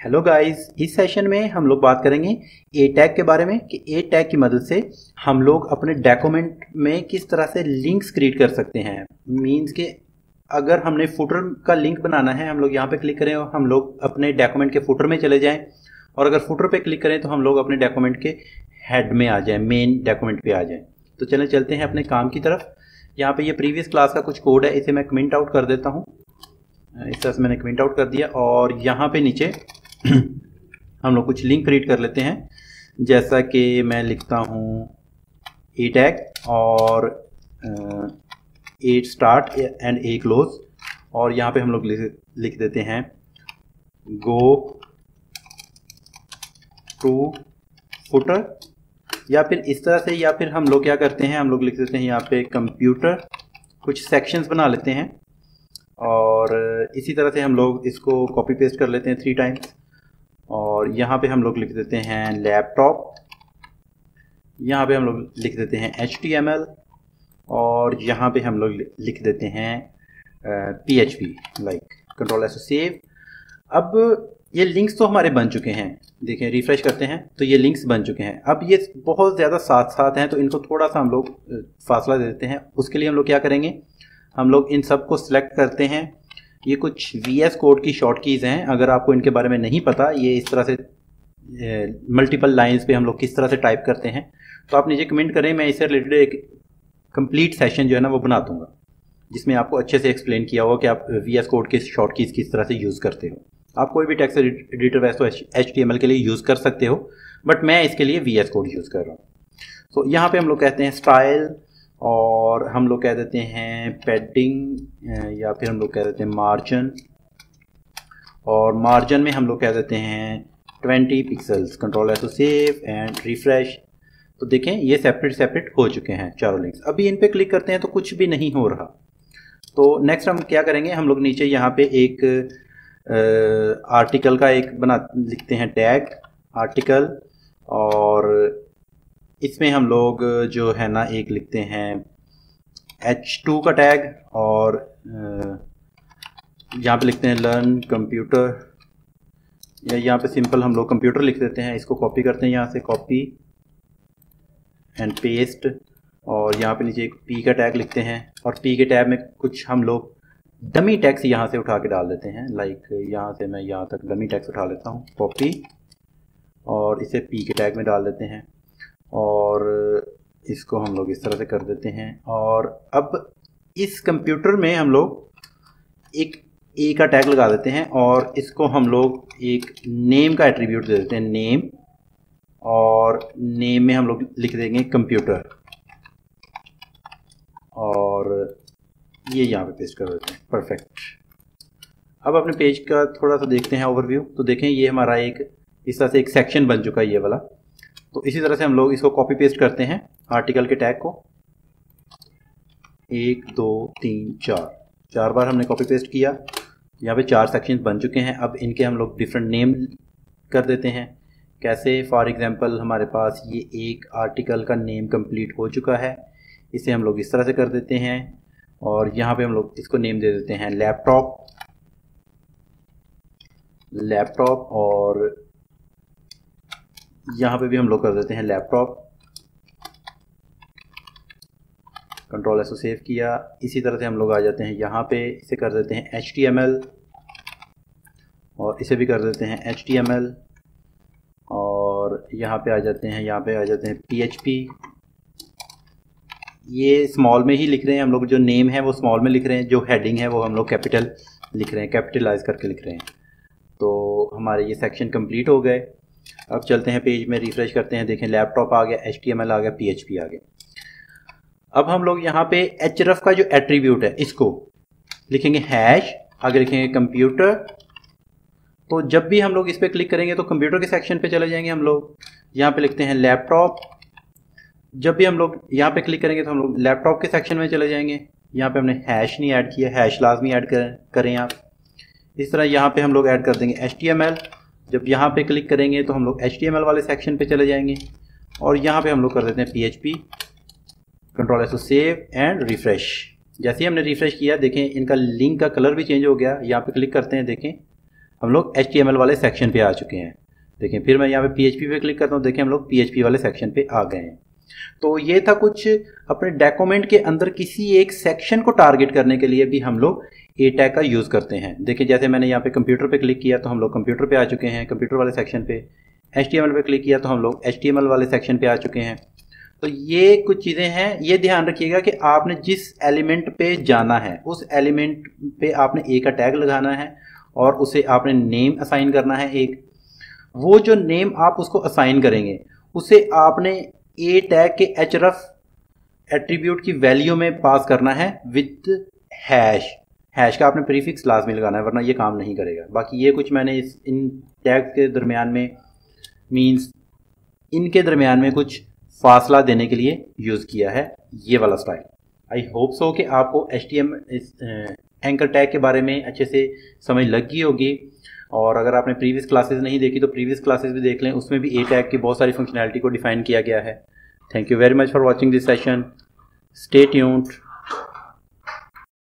Hello guys, इस session में हम लोग बात करेंगे ए टैग के बारे में कि ए टैग की मदद से हम लोग अपने डॉक्यूमेंट में किस तरह से लिंक्स क्रिएट कर सकते हैं। मींस के अगर हमने फुटर का लिंक बनाना है, हम लोग यहाँ पे क्लिक करें और हम लोग अपने डॉक्यूमेंट के फुटर में चले जाएं, और अगर फुटर पे क्लिक करें तो हम लोग अपने डॉक्यूमेंट के हेड में आ जाएं, मेन डॉक्यूमेंट पे आ जाएं। तो चले चलते हैं अपने काम की तरफ। यहाँ पे ये प्रीवियस क्लास का कुछ कोड है, इसे मैं कमेंट आउट कर देता हूँ। इस तरह से मैंने कमेंट आउट कर दिया और यहाँ पे नीचे हम लोग कुछ लिंक क्रिएट कर लेते हैं। जैसा कि मैं लिखता हूँ ए टैग और ए स्टार्ट एंड ए क्लोज, और यहाँ पे हम लोग लिख देते हैं गो टू फुटर, या फिर इस तरह से, या फिर हम लोग क्या करते हैं, हम लोग लिख देते हैं यहाँ पे कंप्यूटर, कुछ सेक्शंस बना लेते हैं और इसी तरह से हम लोग इसको कॉपी पेस्ट कर लेते हैं 3 टाइम्स। और यहाँ पे हम लोग लिख देते हैं लैपटॉप, यहाँ पे हम लोग लिख देते हैं HTML, और यहाँ पे हम लोग लिख देते हैं PHP, like control S save. अब ये लिंक्स तो हमारे बन चुके हैं, देखें रिफ्रेश करते हैं तो ये लिंक्स बन चुके हैं। अब ये बहुत ज़्यादा साथ साथ हैं तो इनको थोड़ा सा हम लोग फासला दे देते हैं। उसके लिए हम लोग क्या करेंगे, हम लोग इन सब को सिलेक्ट करते हैं। ये कुछ VS कोड की शॉर्ट कीज़ हैं, अगर आपको इनके बारे में नहीं पता, ये इस तरह से मल्टीपल लाइंस पे हम लोग किस तरह से टाइप करते हैं, तो आप नीचे कमेंट करें, मैं इससे रिलेटेड एक कंप्लीट सेशन जो है ना वो बना दूंगा, जिसमें आपको अच्छे से एक्सप्लेन किया होगा कि आप VS कोड के शॉर्ट कीज़ किस तरह से यूज़ करते हो। आप कोई भी टेक्स्ट एडिटर वैसे तो HTML के लिए यूज़ कर सकते हो, बट मैं इसके लिए VS कोड यूज़ कर रहा हूँ। तो यहाँ पे हम लोग कहते हैं स्टाइल, और हम लोग कह देते हैं पैडिंग, या फिर हम लोग कह देते हैं मार्जिन, और मार्जिन में हम लोग कह देते हैं 20 pixels. Control S save and refresh. तो देखें ये सेपरेट हो चुके हैं चारों लिंक्स। अभी इन पे क्लिक करते हैं तो कुछ भी नहीं हो रहा। तो नेक्स्ट हम क्या करेंगे, हम लोग नीचे यहाँ पे एक आर्टिकल का एक लिखते हैं टैग आर्टिकल, और इसमें हम लोग जो है ना एक लिखते हैं H2 का टैग, और यहाँ पे लिखते हैं लर्न कंप्यूटर, या यहाँ पे सिंपल हम लोग कंप्यूटर लिख देते हैं। इसको कॉपी करते हैं, यहाँ से कॉपी एंड पेस्ट, और यहाँ पे नीचे एक P का टैग लिखते हैं, और P के टैग में कुछ हम लोग डमी टैग्स यहाँ से उठा के डाल देते हैं। लाइक यहाँ से मैं यहाँ तक डमी टैग्स उठा लेता हूँ, कॉपी, और इसे P के टैग में डाल देते हैं, और इसको हम लोग इस तरह से कर देते हैं। और अब इस कंप्यूटर में हम लोग एक ए का टैग लगा देते हैं, और इसको हम लोग एक नेम का एट्रीब्यूट दे देते हैं, नेम, और नेम में हम लोग लिख देंगे कंप्यूटर, और ये यहाँ पे पेस्ट कर देते हैं। परफेक्ट। अब अपने पेज का थोड़ा सा देखते हैं ओवरव्यू। तो देखें ये हमारा एक इस तरह से एक सेक्शन बन चुका है ये वाला। तो इसी तरह से हम लोग इसको कॉपी पेस्ट करते हैं आर्टिकल के टैग को। 1 2 3 4 बार हमने कॉपी पेस्ट किया। यहाँ पे 4 सेक्शंस बन चुके हैं। अब इनके हम लोग डिफरेंट नेम कर देते हैं। कैसे, फॉर एग्जांपल हमारे पास ये एक आर्टिकल का नेम कंप्लीट हो चुका है, इसे हम लोग इस तरह से कर देते हैं, और यहाँ पे हम लोग इसको नेम दे देते हैं लैपटॉप, और यहाँ पे भी हम लोग कर देते हैं लैपटॉप। कंट्रोल एस सेव किया। इसी तरह से हम लोग आ जाते हैं यहाँ पे, इसे कर देते हैं HTML, और इसे भी कर देते हैं HTML, और यहाँ पे आ जाते हैं PHP। ये स्मॉल में ही लिख रहे हैं हम लोग, जो नेम है वो स्मॉल में लिख रहे हैं, जो हेडिंग है वो हम लोग कैपिटल लिख रहे हैं, कैपिटलाइज करके लिख रहे हैं। तो हमारे ये सेक्शन कंप्लीट हो गए। अब चलते हैं पेज में, रिफ्रेश करते हैं, देखें लैपटॉप आ गया, HTML आ गया, PHP आ गया। अब हम लोग यहाँ पे href का जो एट्रीब्यूट है इसको लिखेंगे हैश, आगे लिखेंगे कंप्यूटर। तो जब भी हम लोग इस पर क्लिक करेंगे तो कंप्यूटर के सेक्शन पे चले जाएंगे हम लोग। यहाँ पे लिखते हैं लैपटॉप। जब भी हम लोग यहाँ पे क्लिक करेंगे तो हम लोग लैपटॉप के सेक्शन में चले जाएंगे। यहाँ पे हमने हैश नहीं ऐड किया, हैश लाजमी ऐड करें आप। इस तरह यहाँ पे हम लोग ऐड कर देंगे HTML। जब यहाँ पे क्लिक करेंगे तो हम लोग HTML वाले सेक्शन पे चले जाएंगे, और यहाँ पे हम लोग कर देते हैं PHP। Control S save and refresh. जैसे ही हमने रिफ्रेश किया, देखें इनका लिंक का कलर भी चेंज हो गया। यहाँ पे क्लिक करते हैं, देखें हम लोग HTML वाले सेक्शन पे आ चुके हैं। देखें फिर मैं यहाँ पे PHP पे क्लिक करता हूँ, देखें हम लोग PHP वाले सेक्शन पे आ गए हैं। तो ये था कुछ अपने डॉक्यूमेंट के अंदर किसी एक सेक्शन को टारगेट करने के लिए भी हम लोग ए टैग का यूज़ करते हैं। देखिए जैसे मैंने यहाँ पे कंप्यूटर पे क्लिक किया तो हम लोग कंप्यूटर पे आ चुके हैं, कंप्यूटर वाले सेक्शन पे। HTML पे क्लिक किया तो हम लोग HTML वाले सेक्शन पे आ चुके हैं। तो ये कुछ चीज़ें हैं, ये ध्यान रखिएगा कि आपने जिस एलिमेंट पे जाना है उस एलिमेंट पे आपने ए का टैग लगाना है और उसे आपने नेम असाइन करना है एक। वो जो नेम आप उसको असाइन करेंगे उसे आपने ए टैग के href एट्रीब्यूट की वैल्यू में पास करना है विद हैश का आपने प्रीफिक्स लाजमी लगाना है, वरना ये काम नहीं करेगा। बाकी ये कुछ मैंने इन टैग के दरमियान में मींस इनके दरमियान में कुछ फासला देने के लिए यूज़ किया है ये वाला स्टाइल। आई होप सो कि आपको HTML एंकर टैग के बारे में अच्छे से समझ लग गई होगी। और अगर आपने प्रीवियस क्लासेस नहीं देखी तो प्रीवियस क्लासेस भी देख लें, उसमें भी ए टैग की बहुत सारी फंक्शनैलिटी को डिफाइन किया गया है। Thank you very much for watching this session. Stay tuned.